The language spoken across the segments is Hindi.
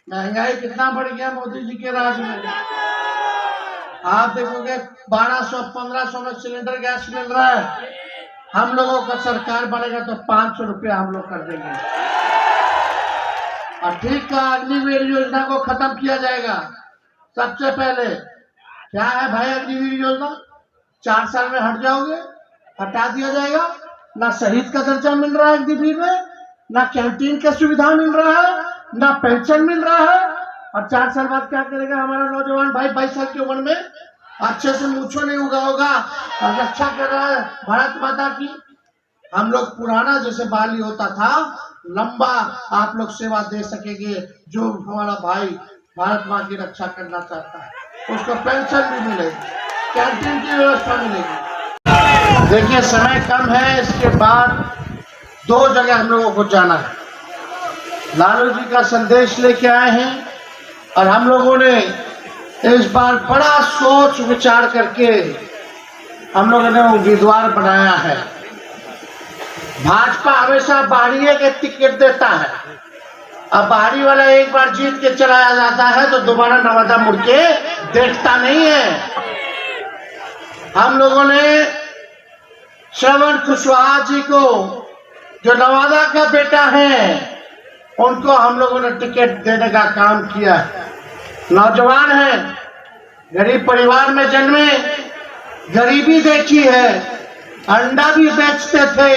महंगाई कितना बढ़ गया मोदी जी के राज में। आप देखोगे 1200 1500 में सिलेंडर गैस मिल रहा है। हम लोगों का सरकार बनेगा तो 500 रुपया हम लोग कर देंगे। और ठीक है, अग्निवीर योजना को खत्म किया जाएगा। सबसे पहले क्या है भाई अग्निवीर योजना? 4 साल में हट जाओगे, हटा दिया जाएगा। ना शहीद का दर्जा मिल रहा है अग्निवीर में, ना कैंटीन का सुविधा मिल रहा है, ना पेंशन मिल रहा है। और 4 साल बाद क्या करेगा हमारा नौजवान भाई? 22 साल की उम्र में अच्छे से मूछो नहीं उगा होगा और रक्षा कर रहा है भारत माता की। हम लोग पुराना जैसे बाली होता था, लंबा आप लोग सेवा दे सकेंगे। जो हमारा भाई भारत माँ की रक्षा करना चाहता है उसको पेंशन भी मिलेगी, कैंटीन की व्यवस्था मिलेगी। देखिए समय कम है, इसके बाद 2 जगह हम लोगों को जाना है। लालू जी का संदेश लेके आए हैं और हम लोगों ने इस बार बड़ा सोच विचार करके हम लोगों ने उम्मीदवार बनाया है। भाजपा हमेशा बाहरी के टिकट देता है। अब बाहरी वाला एक बार जीत के चलाया जाता है तो दोबारा नवादा मुड़ के देखता नहीं है। हम लोगों ने श्रवण कुशवाहा जी को, जो नवादा का बेटा है, उनको हम लोगों ने टिकट देने का काम किया है। नौजवान है, गरीब परिवार में जन्मे, गरीबी देखी है, अंडा भी बेचते थे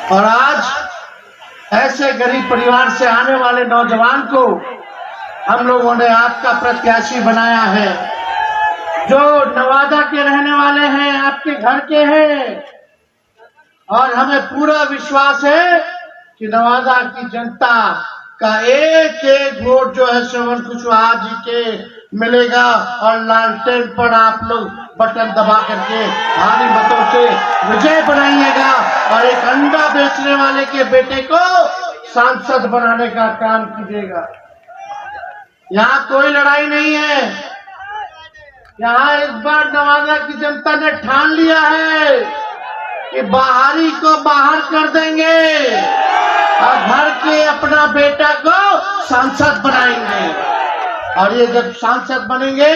और आज ऐसे गरीब परिवार से आने वाले नौजवान को हम लोगों ने आपका प्रत्याशी बनाया है। जो नवादा के रहने वाले हैं, आपके घर के हैं, और हमें पूरा विश्वास है कि नवादा की जनता का एक एक वोट जो है श्रवण कुशवाहा जी के मिलेगा और लालटेन पर आप लोग बटन दबा करके भारी मतों से विजय बनाइएगा और एक अंडा बेचने वाले के बेटे को सांसद बनाने का काम कीजिएगा। यहाँ कोई लड़ाई नहीं है। यहाँ इस बार नवादा की जनता ने ठान लिया है कि बाहरी को बाहर कर देंगे और घर के अपना बेटा को सांसद बनाएंगे। और ये जब सांसद बनेंगे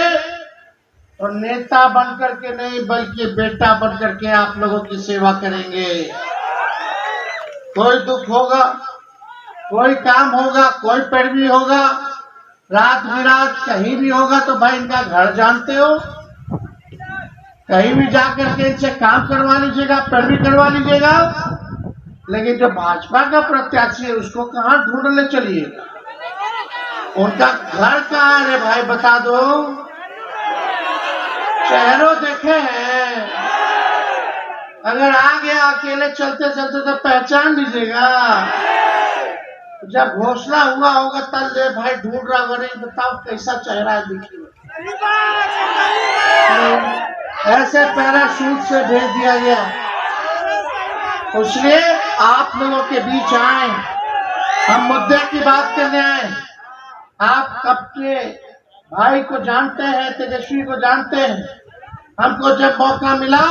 तो नेता बनकर के नहीं बल्कि बेटा बनकर के आप लोगों की सेवा करेंगे। कोई दुख होगा, कोई काम होगा, कोई पैरवी होगा, रात बिरात कहीं भी होगा तो भाई इनका घर जानते हो, कहीं भी जाकर के इनसे काम करवा लीजिएगा, पैरवी करवा लीजिएगा। लेकिन जो भाजपा का प्रत्याशी है उसको कहाँ ढूंढने चलिएगा? उनका घर कहाँ है भाई बता दो। शहरों देखे हैं, अगर आ गया अकेले चलते चलते तो पहचान लीजिएगा। जब घोषणा हुआ होगा तब ले भाई ढूंढ रहा होगा, नहीं बताओ कैसा चेहरा है देखिए। ऐसे पैराशूट से भेज दिया गया, इसलिए आप लोगों के बीच आए, हम मुद्दे की बात करने आए। आप कब के भाई को जानते हैं, तेजस्वी को जानते हैं। हमको जब मौका मिला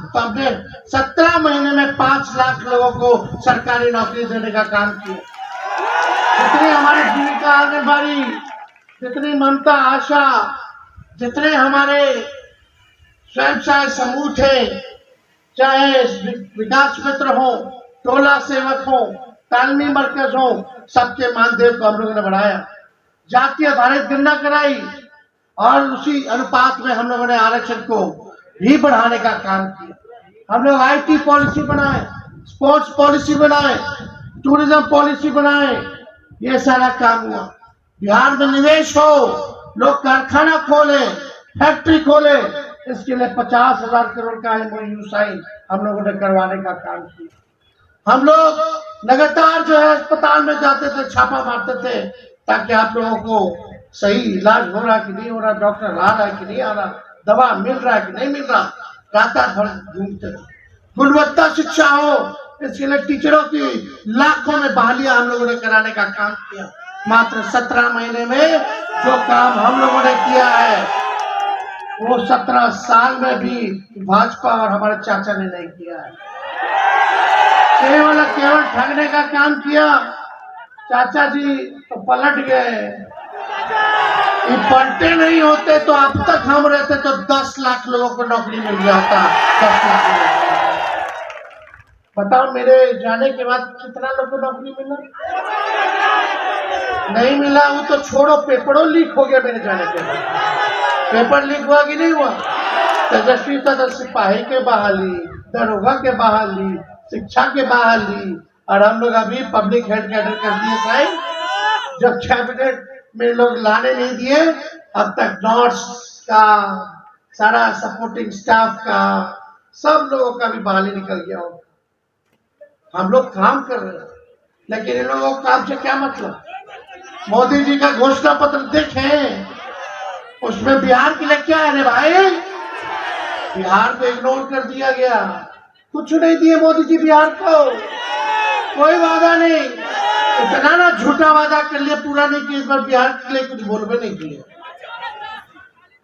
तो हमने 17 महीने में 5 लाख लोगों को सरकारी नौकरी देने का काम किया। जितनी हमारी जीविका आंगनबाड़ी, जितनी ममता आशा, जितने हमारे स्वयं सहायक समूह थे, चाहे विकास मित्र हो, टोला सेवक हो, तालमी मरकज हो, सबके मानदेय को हम लोगों ने बढ़ाया। जाति आधारित गणना कराई और उसी अनुपात में हम लोगों ने आरक्षण को भी बढ़ाने का काम किया। हम लोग IT पॉलिसी बनाए, स्पोर्ट्स पॉलिसी बनाए, टूरिज्म पॉलिसी बनाए, ये सारा काम हुआ। बिहार में निवेश हो, लोग कारखाना खोले, फैक्ट्री खोले, इसके लिए 50,000 करोड़ का MOU साइन हम लोगों ने करवाने का काम किया। हम लोग लगातार जो है अस्पताल में जाते थे, छापा मारते थे ताकि आप लोगों को सही इलाज हो रहा कि नहीं हो रहा, डॉक्टर आ रहा है कि नहीं आ रहा, दवा मिल रहा है कि नहीं मिल रहा, रात भर घूमते थे। गुणवत्ता शिक्षा हो, इसके लिए टीचरों की लाखों में बहालियां हम लोगों ने कराने का काम किया। मात्र 17 महीने में जो काम हम लोगों ने किया है वो 17 साल में भी भाजपा और हमारे चाचा ने नहीं किया है। केवल ठगने का काम किया। चाचा जी तो पलट गए। ये पलटे नहीं होते तो अब तक हम रहते तो 10 लाख लोगों को नौकरी मिल जाता। 10 लाख लोगों को। बताओ मेरे जाने के बाद कितना लोगों को नौकरी मिला? नहीं मिला। वो तो छोड़ो, पेपरों लीक हो गया मेरे जाने के बाद। पेपर लीक हुआ कि नहीं हुआ? तेजस्वी तो सिपाही के बहाली, दरोगा के बहाली, शिक्षा के बहाली, और हम लोग अभी पब्लिक हेल्थ कैडर कर दिए साइन। जब कैबिनेट में लोग लाने नहीं दिए, अब तक नर्स का, सारा सपोर्टिंग स्टाफ का, सब लोगों का भी बहाली निकल गया हो। हम लोग काम कर रहे हैं, लेकिन इन लोगों को काम से क्या मतलब? मोदी जी का घोषणा पत्र देखें, उसमें बिहार के लिए क्या है रे भाई? बिहार को इग्नोर कर दिया गया। कुछ नहीं दिए मोदी जी बिहार को, कोई वादा नहीं। इतना ना झूठा वादा कर लिया, पूरा नहीं किया। इस बार बिहार के लिए कुछ बोलबे नहीं किए।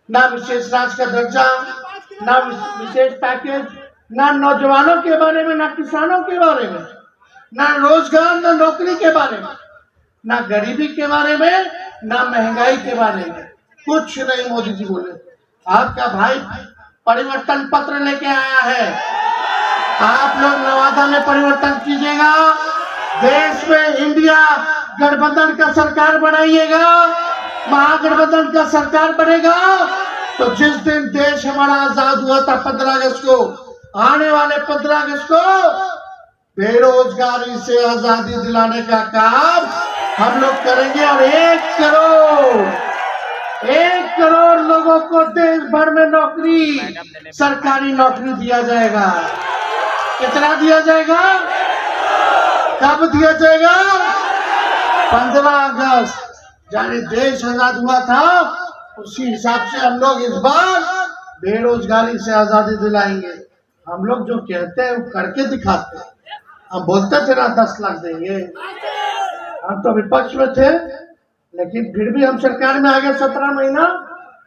ना विशेष राज्य का दर्जा, ना विशेष पैकेज, ना नौजवानों के बारे में, ना किसानों के बारे में, ना रोजगार, ना नौकरी के बारे में, ना गरीबी के बारे में, ना महंगाई के बारे में, कुछ नहीं मोदी जी बोले। आपका भाई परिवर्तन पत्र लेके आया है। आप लोग नवादा में परिवर्तन कीजिएगा, देश में इंडिया गठबंधन का सरकार बनाइएगा, महागठबंधन का सरकार बनेगा। तो जिस दिन देश हमारा आजाद हुआ था 15 अगस्त को, आने वाले 15 अगस्त को बेरोजगारी से आजादी दिलाने का काम हम लोग करेंगे। और 1 करोड़ लोगों को देश भर में नौकरी, सरकारी नौकरी दिया जाएगा। कितना दिया जाएगा? कब दिया जाएगा? 15 अगस्त, यानी देश आजाद हुआ था, उसी हिसाब से हम लोग इस बार बेरोजगारी से आजादी दिलाएंगे। हम लोग जो कहते हैं वो करके दिखाते हैं। हम बोलते थे ना 10 लाख देंगे, हम तो विपक्ष में थे, लेकिन फिर भी हम सरकार में आ गए 17 महीना,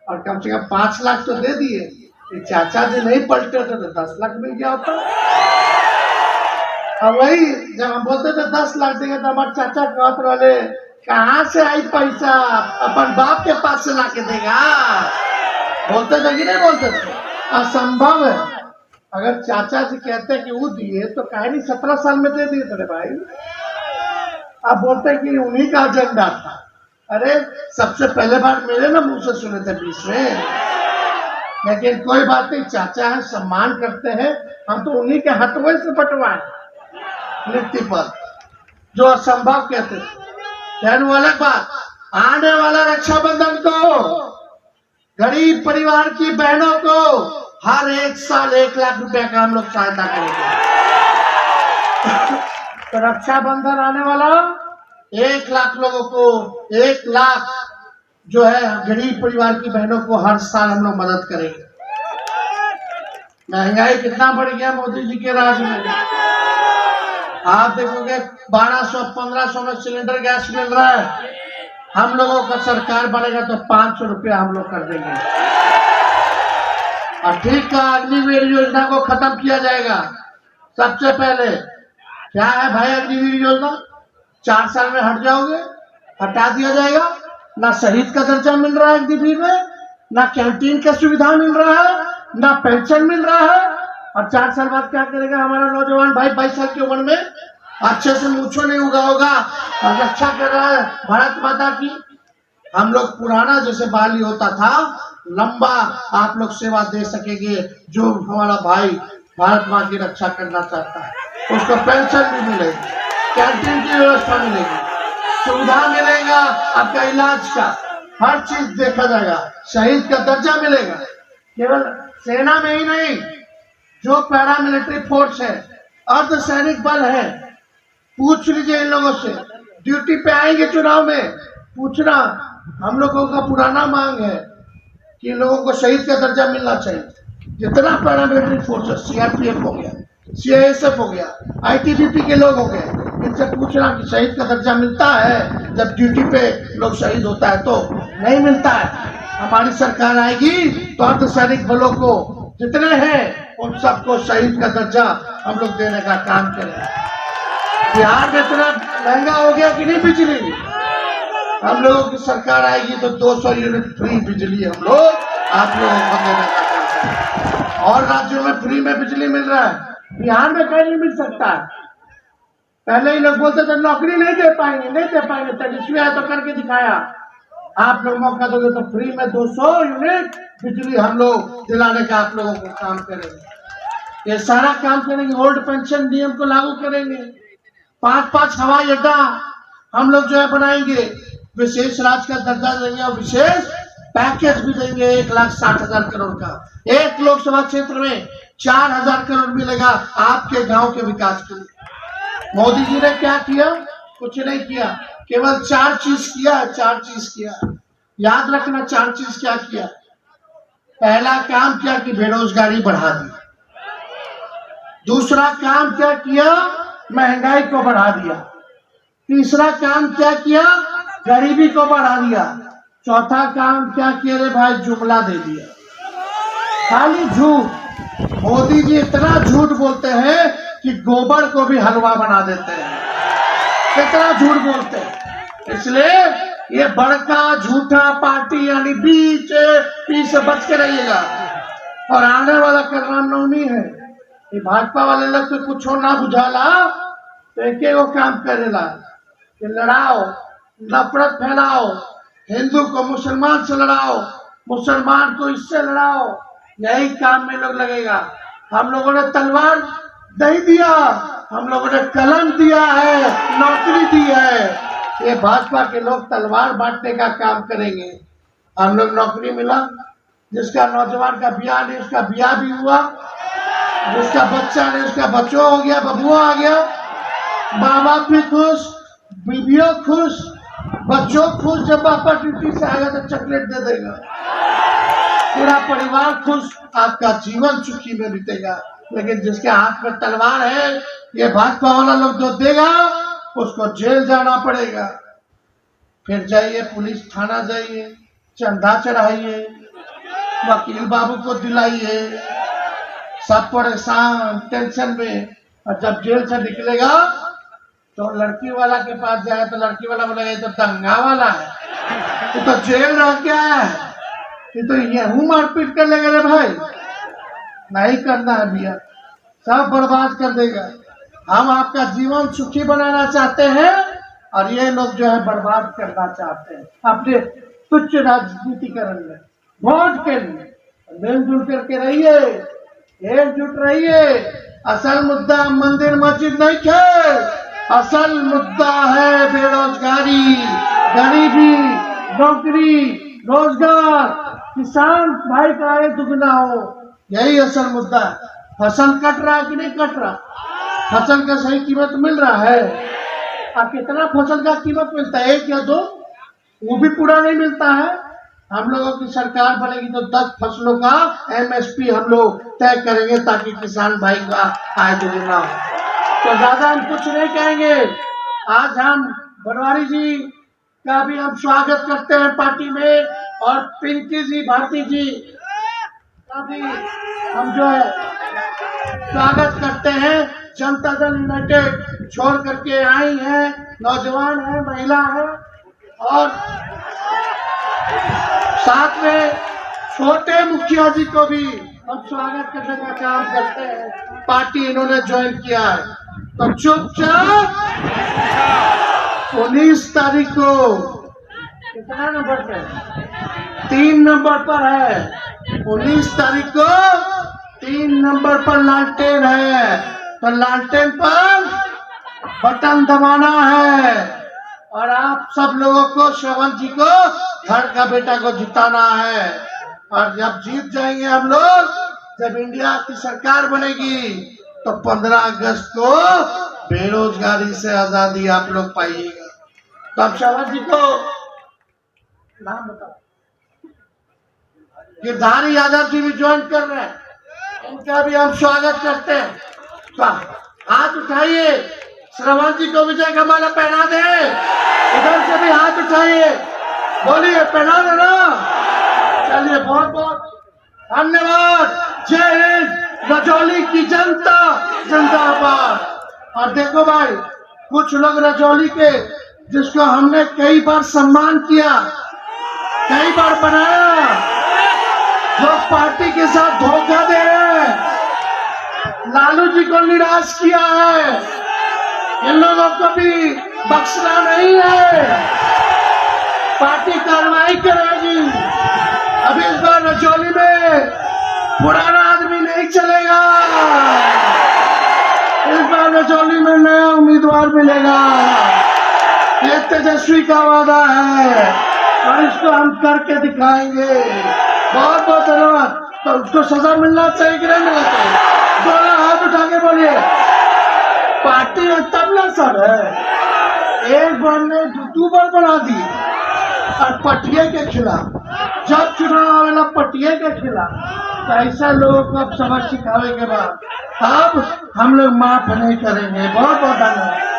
और कम से कम 5 लाख तो दे दिए। चाचा जी नहीं पलटे थे तो 10 लाख मिल गया होता। और वही जब हम बोलते थे 10 लाख देंगे तो हमारे चाचा कहते वाले, कहाँ से आई पैसा? अपन बाप के पास से लाके देगा। बोलते थे कि नहीं बोलते थे? असंभव है। अगर चाचा जी कहते कि वो दिए तो काहे नहीं 17 साल में दे दिए थे भाई। आप बोलते कि उन्हीं का एजेंडा था। अरे सबसे पहले बार मेरे ना मुंह से सुने थे 20 में, लेकिन कोई बात नहीं, चाचा है, सम्मान करते हैं। हम तो उन्हीं के हथवे से बंटवाए नीति पर, जो असंभव कहते थे। कहने वाला बात, आने वाला रक्षाबंधन को गरीब परिवार की बहनों को हर 1 साल 1 लाख रुपए का हम लोग सहायता करेंगे। तो रक्षाबंधन आने वाला, 1 लाख लोगों को 1 लाख जो है गरीब परिवार की बहनों को हर साल हम लोग मदद करेंगे। महंगाई कितना बढ़ गया मोदी जी के राज में। आप देखोगे 1200-1500 में सिलेंडर गैस मिल रहा है। हम लोगों का सरकार बनेगा तो 500 रुपया हम लोग कर देंगे। और ठीक का अग्निवीर योजना को खत्म किया जाएगा। सबसे पहले क्या है भाई अग्निवीर योजना? 4 साल में हट जाओगे, हटा दिया जाएगा। ना शहीद का दर्जा मिल रहा है अग्निवीर में, ना कैंटीन का सुविधा मिल रहा है, ना पेंशन मिल रहा है। और 4 साल बाद क्या करेगा हमारा नौजवान भाई? 22 साल की उम्र में अच्छे से मूछो नहीं उगा होगा और रक्षा कर रहा है भारत माता की। हम लोग पुराना जैसे बाली होता था, लंबा आप लोग सेवा दे सकेंगे। जो हमारा भाई भारत माँ की रक्षा करना चाहता है उसको पेंशन भी मिलेगी, कैंटीन की व्यवस्था मिलेगी, सुविधा मिलेगा, आपका इलाज का हर चीज देखा जाएगा, शहीद का दर्जा मिलेगा। केवल सेना में ही नहीं, जो पैरामिलिट्री फोर्स है, अर्धसैनिक बल है, पूछ लीजिए इन लोगों से। ड्यूटी पे आएंगे चुनाव में, पूछना। हम लोगों का पुराना मांग है कि इन लोगों को शहीद का दर्जा मिलना चाहिए। जितना पैरामिलिट्री फोर्स है, सीआरपीएफ हो गया, सीआईएसएफ हो गया, आईटीबीपी के लोग हो गए, इनसे पूछना कि शहीद का दर्जा मिलता है? जब ड्यूटी पे लोग शहीद होता है तो नहीं मिलता है। हमारी सरकार आएगी तो अर्धसैनिक बलों को जितने हैं उन सबको शहीद का दर्जा हम लोग देने का काम करेंगे। बिहार में इतना महंगा हो गया कि नहीं बिजली? हम लोगों की सरकार आएगी तो 200 यूनिट फ्री बिजली हम लोग आप लोगों को देने का काम करेंगे। और राज्यों में फ्री में बिजली मिल रहा है, बिहार में कहीं नहीं मिल सकता है। पहले ही लोग बोलते थे नौकरी नहीं दे पाएंगे, तेजस्वी आया तो करके दिखाया। आप लोग मौका दोगे तो फ्री में 200 यूनिट बिजली हम लोग दिलाने का आप लोगों को काम करेंगे। ये सारा काम करेंगे। ओल्ड पेंशन नियम को लागू करेंगे। 5-5 हवाई अड्डा हम लोग जो है बनाएंगे। विशेष राज्य का दर्जा देंगे और विशेष पैकेज भी देंगे 1,60,000 करोड़ का। एक लोकसभा क्षेत्र में 4,000 करोड़ मिलेगा आपके गांव के विकास के लिए। मोदी जी ने क्या किया? कुछ नहीं किया, केवल 4 चीज किया। याद रखना 4 चीज क्या किया। पहला काम क्या कि बेरोजगारी बढ़ा दी। दूसरा काम क्या किया? महंगाई को बढ़ा दिया। तीसरा काम क्या किया? गरीबी को बढ़ा दिया। चौथा काम क्या किया रे भाई? जुमला दे दिया। खाली झूठ। मोदी जी इतना झूठ बोलते हैं कि गोबर को भी हलवा बना देते हैं। कितना झूठ बोलते हैं। इसलिए ये बड़का झूठा पार्टी यानी बीजेपी से बच के रहिएगा। और आने वाला कल रामनवमी है, ये भाजपा वाले लोग तो कुछ ना बुझाला तो एक वो काम करेला कि लड़ाओ, नफरत फैलाओ, हिंदू को मुसलमान से लड़ाओ, मुसलमान को इससे लड़ाओ, यही काम में लोग लगेगा। हम लोगों ने तलवार नहीं दिया, हम लोगों ने कलम दिया है, नौकरी दी है। ये भाजपा के लोग तलवार बांटने का काम करेंगे। हम लोग नौकरी मिला, जिसका नौजवान का ब्याह नहीं उसका ब्याह भी हुआ, जिसका बच्चा नहीं उसका बच्चों हो गया, बबुआ आ गया। माँ बाप भी खुश, बीवियों खुश, बच्चों खुश। जब पापा ड्यूटी से आएगा तो चॉकलेट दे देगा। पूरा परिवार खुश, आपका जीवन सुखी में बीतेगा। लेकिन जिसके हाथ में तलवार है, ये भाजपा वाला लोग जो देगा उसको जेल जाना पड़ेगा। फिर जाइए पुलिस थाना, जाइए चंदा चढ़ाइए, वकील बाबू को दिलाइए, सब परेशान टेंशन में। और जब जेल से निकलेगा तो लड़की वाला के पास जाए तो लड़की वाला बोलेगा ये तो दंगा वाला है, ये तो जेल रह के आया है, ये तो यहूं मारपीट कर लेगा रे भाई। नहीं करना है भैया, सब बर्बाद कर देगा। हम आपका जीवन सुखी बनाना चाहते हैं और ये लोग जो है बर्बाद करना चाहते हैं अपने तुच्छ राजनीतिकरण में, वोट के लिए। मिलजुल करके रहिए, एकजुट रहिए। असल मुद्दा मंदिर मस्जिद नहीं है, असल मुद्दा है बेरोजगारी, गरीबी, नौकरी, रोजगार, किसान भाई का आय दुगना हो, यही असल मुद्दा है। फसल कट रहा है कि नहीं कट रहा? फसल का सही कीमत मिल रहा है? और कितना फसल का कीमत मिलता है? 1 या 2, वो भी पूरा नहीं मिलता है। हम लोगों की सरकार बनेगी तो 10 फसलों का MSP हम लोग तय करेंगे ताकि किसान भाई का आय दुगना हो। तो ज्यादा हम कुछ नहीं कहेंगे। आज हम बनवारी जी का भी हम स्वागत करते हैं पार्टी में, और पिंकी जी, भारती जी का भी हम जो है स्वागत करते हैं। जनता दल यूनाइटेड छोड़ करके आई है, नौजवान है, महिला है, और साथ में छोटे मुखिया जी को भी हम स्वागत करने का काम करते हैं। पार्टी इन्होंने ज्वाइन किया है तो चुपचाप 19 तारीख को कितना नंबर पे? 3 नंबर पर है। 19 तारीख को 3 नंबर पर लालटेन है, तो लालटेन पर बटन दबाना है और आप सब लोगों को, श्रवण जी को, घर का बेटा को जिताना है। और जब जीत जाएंगे हम लोग, जब इंडिया की सरकार बनेगी तो 15 अगस्त को बेरोजगारी से आजादी आप लोग पाइएगा। तो अब श्रवण जी को नाम बताओ। गिरधारी यादव जी भी ज्वाइन कर रहे हैं, इनका भी हम स्वागत करते हैं। तो हाथ उठाइए, श्रवण जी को विजय का माला पहना दे। इधर से भी हाथ उठाइए, बोलिए पहना दो ना। चलिए, बहुत बहुत धन्यवाद। जय हिंद, रजौली की जनता जिंदाबाद। और देखो भाई, कुछ लोग रजौली के, जिसको हमने कई बार सम्मान किया, कई बार बनाया, जो पार्टी के साथ धोखा दे रहे हैं, लालू जी को निराश किया है, इन लोगों को भी बख्शना नहीं है। पार्टी कार्रवाई करेगी। अब इस बार रजौली में पुराना आदमी नहीं चलेगा। इस बार रजौली में नया उम्मीदवार मिलेगा। ये तेजस्वी का वादा है और इसको हम करके दिखाएंगे। बहुत बहुत धन्यवाद। तो उसको सजा मिलना चाहिए कि नहीं मिलना चाहिए? दोनों हाथ उठा के बोलिए। पार्टी में तबला सब है, एक बार ने दो बार बना दी और पटिए के खिलाफ। जब चुनाव आवेला पटिए के खिलाफ, तो ऐसा लोगों को अब सबक सिखावे के बाद अब हम लोग माफ नहीं करेंगे। बहुत बहुत धन्यवाद।